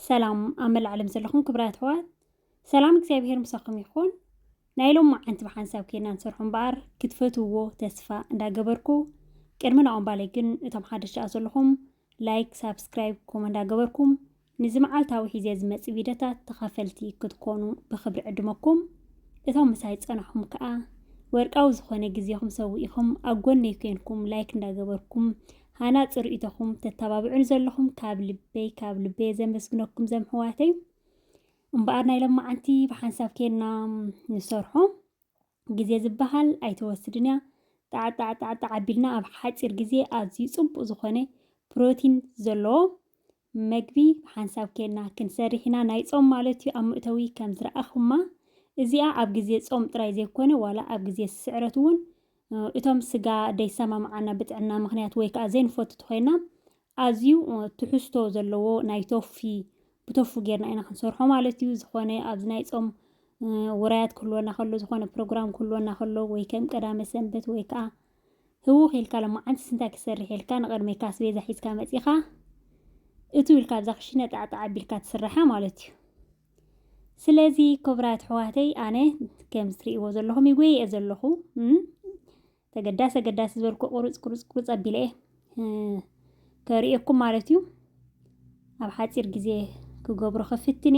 ሰላም ኣመል ዓለም ዘለኹም ክብራት ሕዋት ሰላም እግዚአብሔር ምሳኹም ይኹን ናይሎም ማዓንቲ ብሓንሳብ ኬና ንሰርሖ እምበር ክትፈትውዎ ተስፋ እንዳገበርኩ ቅድሚ ናኦም ባለይ ግን እቶም ሓደሽቲ ዘለኹም ላይክ ሳብስክራይብ ኮመንት እንዳገበርኩም ንዝመዓልታዊ ሒዘ ዝመጽእ ቪድዮታት ተኸፈልቲ ክትኮኑ ብኽብሪ ዕድመኩም እቶም ምሳይ ጸናሕኩም ከዓ ወርቃዊ ዝኾነ ግዜኹም ሰዊኢኹም ኣብ ጎነይ ኮይንኩም ላይክ እንዳገበርኩም ሃና ጽርኢተኹም ተተባብዑን ዘለኹም ካብ ልበይ ዘመስግነኩም ዘምሕዋተይ እምበኣር ናይ ለማዓንቲ ብሓንሳብ ኬና ንሰርሖ ግዜ ዝበሃል ኣይተወስድን እያ ጣዕጣዕጣዕጣ ዓቢልና ኣብ ሓፂር ግዜ ኣዝዩ ጽቡቕ ዝኾነ ፕሮቲን ዘለዎ መግቢ ብሓንሳብ ኬና ክንሰርሕ ኢና ናይ ጾም ማለት እዩ ኣብ ምእተዊ ከም ዝረኣኹማ እዚኣ ኣብ ግዜ ጾም ጥራይ ዘይኮነ ዋላ ኣብ ግዜ ስዕረት እውን እቶም ስጋ ደይሰማምዓና ብጥዕና ምክንያት ወይ ከዓ ዘይንፈትት ኮይና ኣዝዩ ትሕዝቶ ዘለዎ ናይ ቶፊ ብቶፉ ጌርና ኢና ክንሰርሖ ማለት እዩ ዝኾነ ኣብዚ ናይ ጾም ውራያት ክህልወና ከሎ ዝኾነ ፕሮግራም ክህልወና ከሎ ወይ ከም ቀዳመ ሰንበት ወይ ከዓ ህውኽ ኢልካ ለማዓንቲ ስንታይ ክሰርሕ ኢልካ ንቅድሜካ ኣስቤዛ ሒዝካ መፂኻ እቲ ኢልካ ኣብዛ ክሽነ ጣዕጣዕ ኣቢልካ ትስርሓ ማለት እዩ ስለዚ ክቡራት ኣሕዋተይ ኣነ ከም ትሪእዎ ዘለኹም ይጎይየ ዘለኹ ተገዳሲ ዝበልኩ ቁርጽ ኣቢለ ከርእየኩም ማለት እዩ ኣብ ሓፂር ግዜ ክገብሮ ከፍትኔ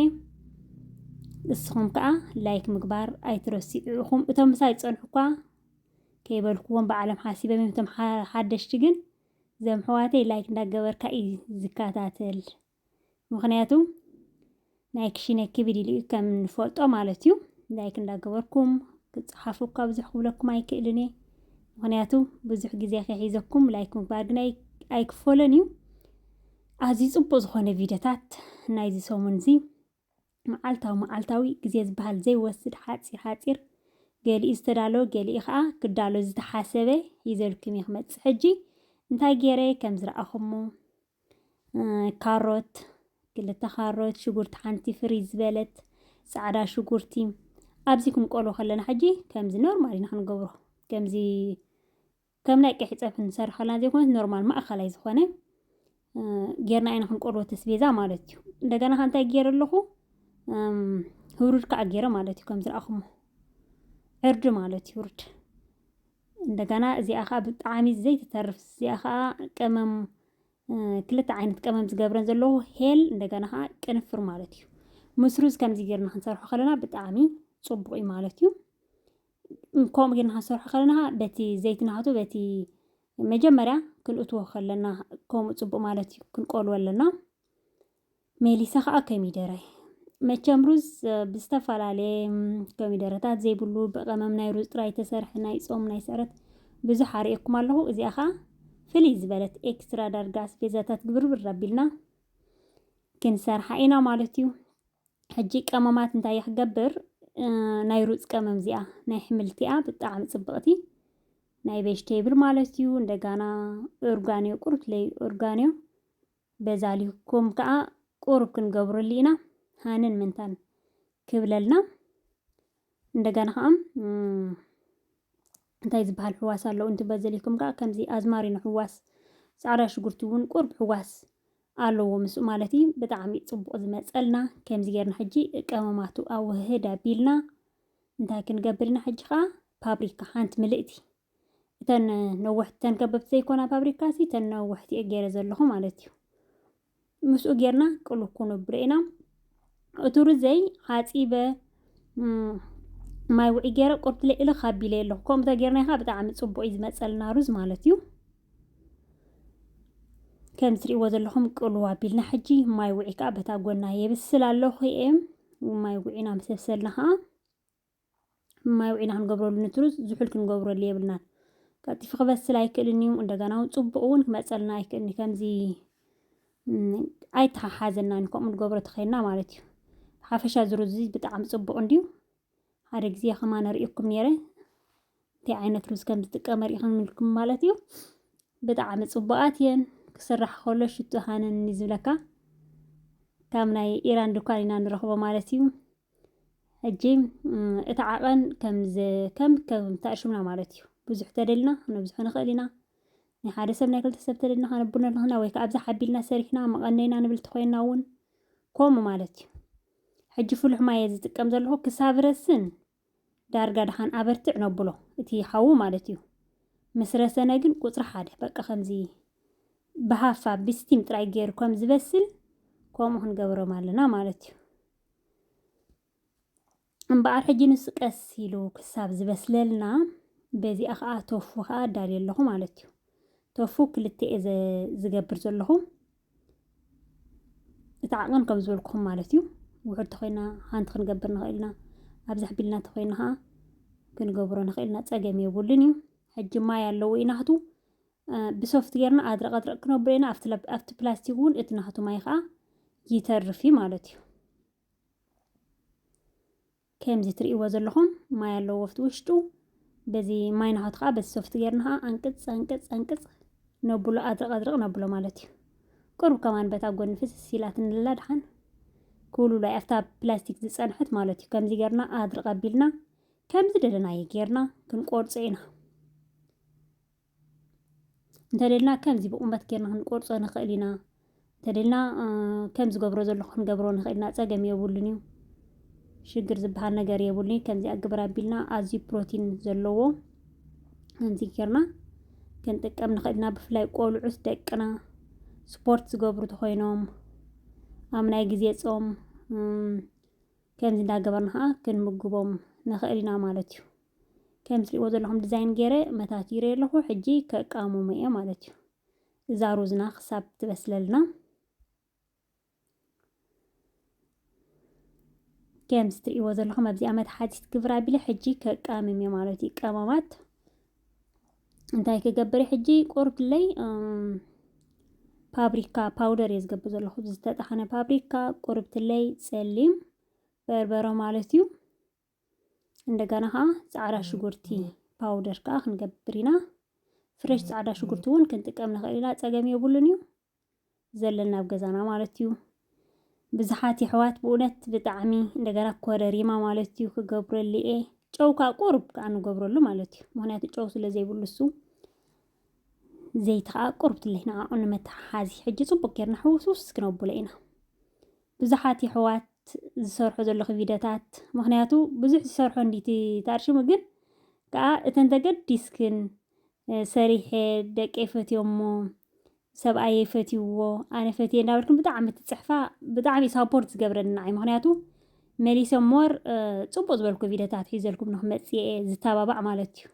እስኹም ከዓ ላይክ ምግባር ኣይትረሲዑኹም እቶም ምሳይ ፀንሑኳ ከይበልኩዎም ብዓለም ሓሲበም እቶም ሓደሽቲ ግን ዘምሕዋተይ ላይክ እንዳገበርካ እዩ ዝከታተል ምክንያቱ ናይ ክሽነ ክብድ ኢሉ ከም ንፈልጦ ማለት እዩ ላይክ እንዳገበርኩም ክፅሓፉካ ብዙሕ ክብለኩም ኣይክእልን እየ ምክንያቱ ብዙሕ ግዜ ከሒዘኩም ላይክ ምግባር ግን ኣይክፈሎን እዩ ኣዝዩ ጽቡቕ ዝኾነ ቪድዮታት ናይዚ ሰሙን እዚ መዓልታዊ ግዜ ዝበሃል ዘይወስድ ሓፂር ገሊኡ ዝተዳለወ ገሊኡ ከዓ ክዳሎ ዝተሓሰበ ሒዘልኩም እየ ክመፅእ ሕጂ እንታይ ገይረ ከም ዝረኣኹሞ ካሮት 2 ካሮት ሽጉርቲ ሓንቲ ፍሪዝ ዝበለት ጻዕዳ ሽጉርቲ ኣብዚ ክንቆሎ ከለና ሕጂ ከምዚ ኖርማል ኢና ክንገብሮ ከምዚ ከም ናይ ቀይሕ ፀብሒ ንሰርሕ ከለና ዘይኮነ ኖርማል ማእኸላይ ዝኾነ ጌርና ኢና ክንቆልዎ ተስቤዛ ማለት እዩ እንደገና እንታይ ገይረ ኣለኹ ህሩድ ከዓ ገይረ ማለት እዩ ከም ዝረኣኹሞ ዕርዲ ማለት እዩ ዕርዲ እንደገና እዚኣ ከዓ ብጣዕሚ ዘይትተርፍ እዚኣ ከዓ ቀመም 2 ዓይነት ቀመም ዝገብረን ዘለኹ ሄል እንደገና ከዓ ቅንፍር ማለት እዩ ምስ ሩዝ ከምዚ ጌርና ክንሰርሖ ከለና ብጣዕሚ ጽቡቕ እዩ ማለት እዩ ከምኡ ጌርና ክንሰርሖ ከለና በቲ ዘይትናሃቱ በቲ መጀመርያ ክንእትዎ ከለና ከምኡ ጽቡቕ ማለት እዩ ክንቆልዎ ኣለና ሜሊሳ ከዓ ኮሚደረ መቸም ሩዝ ብዝተፈላለየ ኮሚደረታት ዘይብሉ ብቐመም ናይ ሩዝ ጥራይ ተሰርሐ ናይ ጾም ናይ ስዕረት ብዙሕ ኣርእየኩም ኣለኹ እዚኣ ከዓ ፍልይ ዝበለት ኤክስትራ ዳርጋ ኣስቤዛታት ግብርብር ኣቢልና ክንሰርሓ ኢና ማለት እዩ ሕጂ ቀመማት እንታይ ክገብር ናይ ሩዝ ቀመም እዚኣ ናይ ሕምልቲ እያ ብጣዕሚ ጽብቕቲ ናይ ቬጅቴብል ማለት እዩ እንደገና ኦርጋኒዮ ቁርብ ለይ ኦርጋኒዮ በዛሊኩም ከዓ ቁርብ ክንገብረሉ ኢና ሃንን ምንታን ክብለልና እንደገና ከዓ እንታይ ዝበሃል ሕዋስ ኣለዉ እንት በዘሊኩም ከዓ ከምዚ ኣዝማሪኖ ሕዋስ ጻዕዳ ሽጉርቲ እውን ቁርብ ሕዋስ ኣለዎ ምስኡ ማለት እዩ ብጣዕሚ ጽቡቕ ዝመፀልና ከምዚ ጌርና ሕጂ ቀመማቱ ኣውህድ ኣቢልና እንታይ ክንገብር ኢና ሕጂ ከዓ ፓብሪካ ሓንቲ ምልእቲ እተን ነዋሕቲ እተን ከበብቲ ዘይኮና ፓብሪካ ሲ እተን ነዋሕቲ እየ ገይረ ዘለኹ ማለት እዩ ምስኡ ጌርና ቅልው ክነብሎ ኢና እቲ ሩዘይ ሓፂበ ማይ ውዒ ገይረ ቁርጥ ኢለ ካቢለ ኣለኹ ከምኡ ተጌርና ኢኻ ብጣዕሚ ጽቡቕ እዩ ዝመፀልና ሩዝ ማለት እዩ ከም ትሪእዎ ዘለኹም ቅልው ኣቢልና ሕጂ ማይ ውዒ ከዓ በታ ጎና የብስል ኣለኹ እየ ማይ ውዒና መሰብሰልና ከዓ ማይ ውዒና ክንገብረሉ ነቲ ሩዝ ዝሑል ክንገብረሉ የብልናን ቀጢፉ ክበስል ኣይክእልን እዩ እንደገና እውን ጽቡቕ እውን ክመፀልና ኣይክእልን ከምዚ ኣይተሓሓዘናን ከምኡ ንገብሮ ተኸይና ማለት እዩ ሓፈሻ ዝሩዝ ብጣዕሚ ጽቡቕ እንድዩ ሓደ ግዜ ከማ ነርእየኩም ነይረ እንታይ ዓይነት ሩዝ ከም ዝጥቀም ርኢኹም ምልኩም ማለት እዩ ብጣዕሚ ጽቡቓት እየን ክስራሕ ከሎ ሽቱ ሃነን ዝብለካ ካብ ናይ ኢራን ድኳን ኢና ንረኽቦ ማለት እዩ ሕጂ እቲ ዓቐን ከም ተኣሽምና ማለት እዩ ብዙሕ ተደልና ነብዝሖ ንኽእል ኢና ናይ ሓደ ሰብ ናይ 2 ሰብ ተደልና ከነብር ንኽእልና ወይ ከዓ ኣብዛ ሓቢልና ሰሪሕና መቐነይና ንብል ተኾይና እውን كوم مالتي حجي فلح ما يزتقم زلهو كساب رسن دارغا دحان أبرتع نبلو إتي حاو مالتيو مسرسنا جن قطر حاده بقى خمزي بهافا بستيم تراي غير كوم زبسل كوم هنقبرو مالنا مالتيو أمبار حجي نسقس يلو كساب زبسللنا بزي أخا توفو خا دالي اللهو مالتيو توفو كلتي إذا زقبر زلهو تعقن كم زولكم مالتيو وحد تخينا هانت خنقبر نخيلنا أبزح بلنا تخينها كنقبرو نخيلنا تساقم يبولنيو حجي ما يالو إنهتو بسوفت غيرنا أدرق كنبرينا أفت بلاستيكون إتنهتو ما يخا يترفي مالتيو كم زي تري وزلهم ما يالو وفت وشتو بزي ما ينهت خا بس سوفت غيرنها أنكتس نبلو أدرق نبلو مالتيو قرب كمان بتاقون نفس سيلاتن اللادحان كولو لا أفتا بلاستيك زي صنحت مالتيو كم زي غيرنا أدرق قبلنا كم زي دلنا يغيرنا كنقورصينا انتدلنا كم زي بقومبات كيرنا هنقورصو نخيلنا انتدلنا كم زي قبرو زلو هنقبرو نخيلنا تساقم يبولنيو شجر زبحان نجار يبولني كم زي أقبر بيلنا أزي بروتين زلوه هنزي كيرنا كنت كم نخيلنا بفلاي قول عس دقنا سبورت قبرو تخينهم أمنا يجزيت كم زي دا قبرنها كن مقبوم نخيلنا مالتيو كم زي وزلهم ديزاين غيره متاتيري له حجي كقامو مية مالتيو زاروزنا خساب تبسللنا كم ستري وزلهم أبزي أمد حادث كبرى بلي حجي كقامي مالتي قامات انتاي كقبري حجي قرب لي بابريكا باودر يزقب زلهم زتتحنا بابريكا قرب لي سليم بربرو مالتيو እንደገና ጻዕዳ ሽጉርቲ ፓውደር ካ ክንገብሪና ፍሬሽ ጻዕዳ ሽጉርቲ እውን ክንጥቀም ንኽእልና ጸገም የብሉን እዩ ዘለና ኣብ ገዛና ማለት እዩ ብዙሓት ይሕዋት ብእውነት ብጣዕሚ እንደገና ኮረሪማ ማለት እዩ ክገብረሉ እየ ጨውካ ቁርብ ካ ንገብረሉ ማለት እዩ ምክንያቱ ጨው ስለ ዘይብሉ እሱ ዘይት ካ ቁርብ ትለይና ኣቁን መተሓዚ ሕጂ ጽቡቅ ጌርና ሕውስውስ ክነብሎ ኢና ብዙሓት ይሕዋት ዝሰርሑ ዘለኹ ቪድዮታት ምክንያቱ ብዙሕ ዝሰርሑ እንዲቲ ታርሽሙ ግን ከዓ እተን ተገዲስክን ሰሪሐ ደቂ ፈትዮሞ ሰብኣይ ፈትይዎ ኣነ ፈትየ እንዳበልክን ብጣዕሚ ትጽሕፋ ብጣዕሚ ሳፖርት ዝገብረና ኣይ ምክንያቱ መሊሶም ሞር ጽቡቅ ዝበልኩ ቪድዮታት ሒዘልኩም ንኽመጽእ ዝተባባዕ ማለት እዩ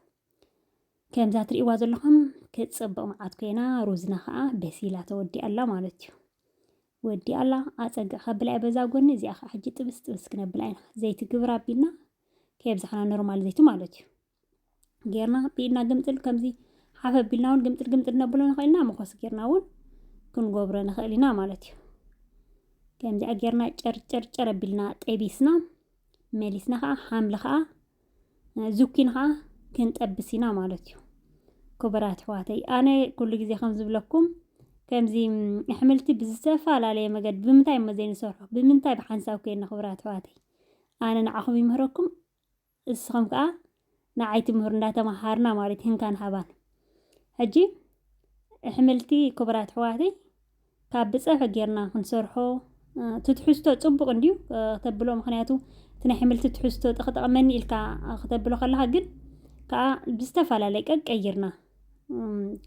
ከምዛ ትርእይዋ ዘለኹም ክጽብቕ መዓት ኮይና ሩዝና ከዓ በሲላ ተወዲኣ ኣላ ማለት እዩ ودي الله أتصدق خبلا بزا قولني زي أخا حجي تبس كنبلاينا زيت قبرة بينا كيف زحنا نورمال زيتو مالتي غيرنا بينا قمتل كم زي حافة بينا ون قمتل نبلو نخيلنا مخوص غيرنا ون كن قبرة نخيلنا مالتي كم زي أغيرنا چر بينا تيبيسنا ميليسنا خا حامل خا زوكين خا كنت أبسينا مالتي كبرات حواتي أنا كل جزي خمس بلكم كم زي حملتي بزسافة على مجد بمنتاي مزين صرحه بمنتاي بحنساو كينا خبرات حواتي أنا نعاخذ مهركم السخم كا نعيت مهرنا تمهارنا ماريتهن كان هبان هجي حملتي كبرات حواتي كابصافة غيرنا نصرحو تتحستو صبق انديو تبلو مخنياتو تنا حملتي تحستو تخطمني الكا تبلو خلاها قد كا بزسافة على قيرنا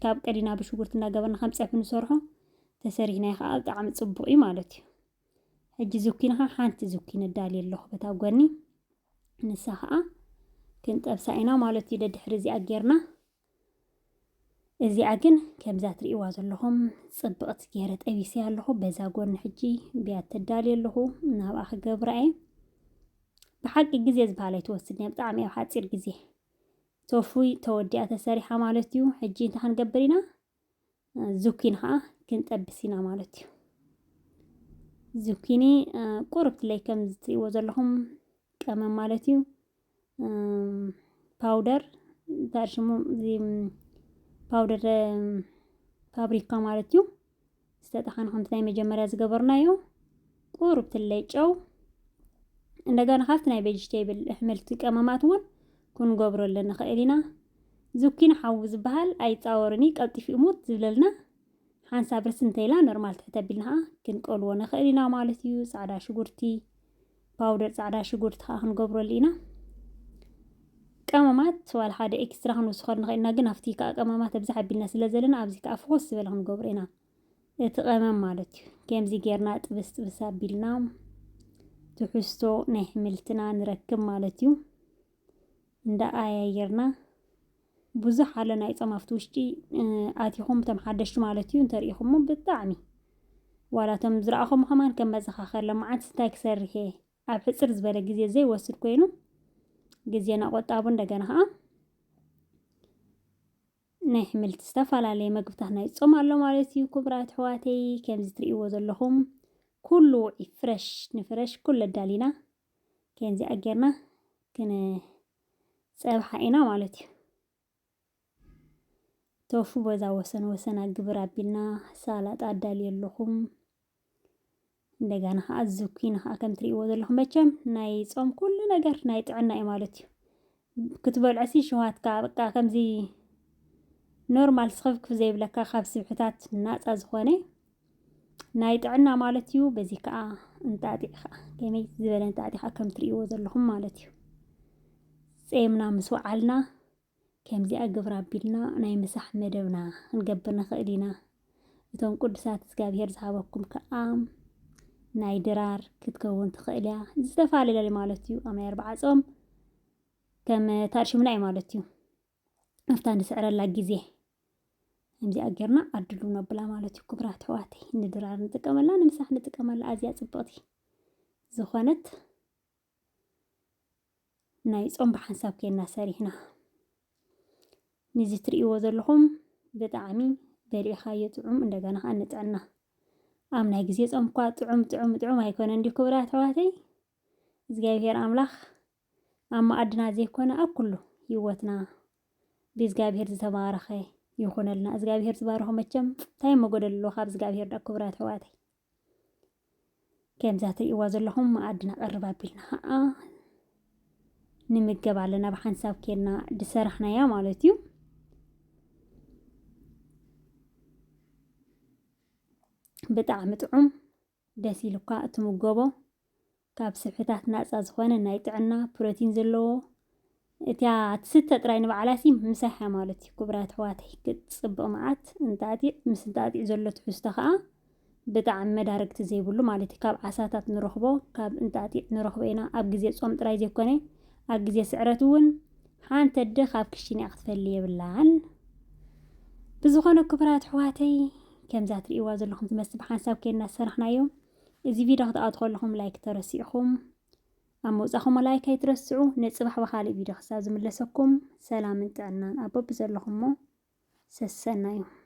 كاب قدينا بشغورتنا غبرنا 5 نسرحو تسرينا خا طعم صبقي مالتي حجي زوكينها حانت زوكين دالي الله بتاغوني نسخا كنت ابساينا مالتي ددحرزي اغيرنا ازي اغن كمزات ريوا زلهم صبقت غيرت ابيسي الله بزا غون حجي بيات دالي الله نابا خغبراي بحق غزي زباله توسدني بطعم يا حاصير غزي توفوي تودي أتسريحة مالتيو حجي انت هنقبرينا زوكينها كنت أبسينا مالتيو زوكيني قربت لي كم زتي وزلهم كمان مالتيو باودر تارشمو زي باودر فابريكا مالتيو استطحان خمسة مجمرة زقبرنايو قربت لي جو እንደገና خافتنا vegetable حملت كماماتون كون قبرو لنا خيلنا زوكين حوز بهال أي تصورني قلتي في أموت زبللنا ሓንሳብ ርስ እንተይላ ኖርማል ተተቢልና ክንቆልዎ ንኽእል ኢና ማለት እዩ። ጻዕዳ ሽጉርቲ ፓውደር ጻዕዳ ሽጉርቲ ክንገብረሉ ኢና። ቀመማት ዋላ ሓደ ኤክስትራ ክንውስኸል ንኽእል ኢና፣ ግን ኣብቲ ከዓ ቀመማት ኣብዝሓ ኣቢልና ስለ ዘለና ኣብዚ ከዓ ፍኹስ ዝበለ ክንገብሮ ኢና እቲ ቀመም ማለት እዩ። ከምዚ ጌርና ጥብስ ጥብስ ኣቢልና ትሕዝቶ ናይ ሕምልትና ንረክብ ማለት እዩ። እንዳኣያየርና ብዙሕ ኣለ ናይ ፆም ኣብቲ ውሽጢ ኣቲኹም ተም ሓደሽቲ ማለት እዩ እንተሪኢኹሞ ብጣዕሚ ዋላ እቶም ዝረኣኹም ከማን ከም መዘኻኸር ለማዓት እንታይ ክሰርሕ እየ ኣብ ሕፅር ዝበለ ግዜ ዘይወስድ ኮይኑ ግዜና ቆጣቡ እንደገና ከዓ ናይ ሕምልቲ ዝተፈላለየ ምግብታት ናይ ፆም ኣሎ ማለት እዩ። ክቡራት ኣሕዋተይ ከምዚ ትሪእዎ ዘለኹም ኩሉ ውዒ ፍረሽ ንፍረሽ ኩሉ ኣዳሊና ከምዚ ኣጌርና ክንፀብሓ ኢና ማለት እዩ። ቶፉ በዛ ወሰን ወሰን ኣግብር ኣቢልና ሳላጣ ኣዳልዩ ኣለኹም። እንደገና ከዓ ዝኩኒ ከዓ ከም ትሪእዎ ዘለኹም መቸም ናይ ፆም ኩሉ ነገር ናይ ጥዕና እዩ ማለት እዩ። ክትበልዐሲ ሸውሃትካ በቃ ከምዚ ኖርማል ስኽፍክፍ ዘይብለካ ካብ ስብሕታት ናፃ ዝኾነ ናይ ጥዕና ማለት እዩ። በዚ ከዓ እንጣጢዕ ከዓ ከመይ ዝበለ እንጣጢዕ ከዓ ከም ትሪእዎ ዘለኹም ማለት እዩ። ፄምና ምስ ወዓልና ከምዚኣ ግብር ኣቢልና ናይ ምሳሕ መደብና ክንገብር ንኽእል ኢና። እቶም ቅዱሳት እግዚኣብሄር ዝሃበኩም ከዓ ናይ ድራር ክትከውን ትኽእል እያ ዝተፈላለዩ ማለት እዩ። ኣማይ 40 ፆም ከም ታርሽምና እዩ ማለት እዩ። ኣብታ ንስዕረላ ግዜ ከምዚኣ ጌርና ኣድሉ ነብላ ማለት እዩ። ክቡራት ኣሕዋተይ ንድራር ንጥቀመላ ንምሳሕ ንጥቀመላ ኣዝያ ፅብቕቲ ዝኾነት ናይ ፆም ብሓንሳብ ኬና ሰሪሕና ነዚ ትሪእዎ ዘለኹም ብጣዕሚ በሊዕኻዮ ጥዑም እንደገና ከዓ ንጥዕና ኣብ ናይ ግዜ ፆም እኳ ጥዑም ኣይኮነን እንዲ ክቡራት ኣሕዋተይ እግዚኣብሄር ኣምላኽ ኣብ መኣድና ዘይኮነ ኣብ ኩሉ ሂወትና ብእግዚኣብሄር ዝተባረኸ ይኹነልና። እግዚኣብሄር ዝባረኸ መቸም እንታይ መጎደል ኣለዎ ካብ እግዚኣብሄር ዳ ክቡራት ኣሕዋተይ። ከምዛ ትሪእዋ ዘለኹም መኣድና ቀርብ ኣቢልና ከዓ ንምገብ ኣለና ብሓንሳብ ኬድና ድሰራሕናያ ማለት እዩ። ብጣዕሚ ጥዑም ደስ ኢሉካ እትምገቦ ካብ ስብሕታት ናፃ ዝኾነ ናይ ጥዕና ፕሮቲን ዘለዎ እታ ትስተ ጥራይ ንባዕላሲ ምሳሓ ማለት እዩ። ክቡራት ኣሕዋተይ ክትፅብቕ መዓት እንጣጢዕ ምስ እንጣጢዕ ዘሎ ትሕዝቶ ከዓ ብጣዕሚ መዳርግቲ ዘይብሉ ማለት እዩ። ካብ ዓሳታት ንረኽቦ ካብ እንጣጢዕ ንረኽቦ ኢና። ኣብ ግዜ ፆም ጥራይ ዘይኮነ ኣብ ግዜ ስዕረት እውን ሓንቲ ኣደ ካብ ክሽነ እያ ክትፈሊ የብላን። ብዝኾነ ክቡራት ኣሕዋተይ ከምዛ ትሪእዋ ዘለኹም ትመስል ብሓንሳብ ኬድና ዝሰራሕናዮ እዚ ቪድዮ ክትኣቱ ከለኹም ላይክ ተረሲዕኹም ኣብ ምውፃእኹም ላይክ ኣይትረስዑ። ንፅባሕ ብካሊእ ቪድዮ ክሳብ ዝምለሰኩም ሰላምን ጥዕናን ኣብ በቢ ዘለኹሞ ሰሰና እዩ።